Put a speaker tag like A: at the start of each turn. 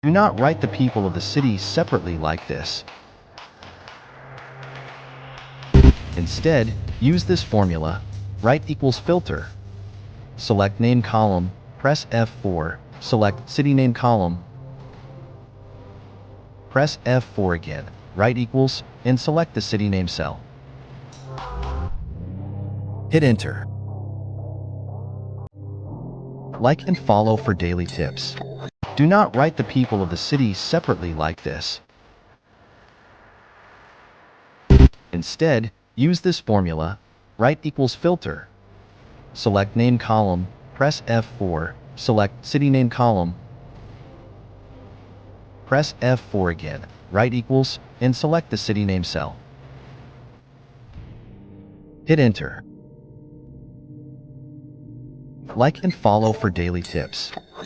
A: Do not write the people of the city separately like this. Instead, use this formula. Write equals filter. Select name column, press F4, select city name column. Press F4 again, write equals, and select the city name cell. Hit enter. Like and follow for daily tips. Do not write the people of the city separately like this. Instead, use this formula. Write equals filter. Select name column, press F4, select city name column. Press F4 again, write equals, and select the city name cell. Hit enter. Like and follow for daily tips.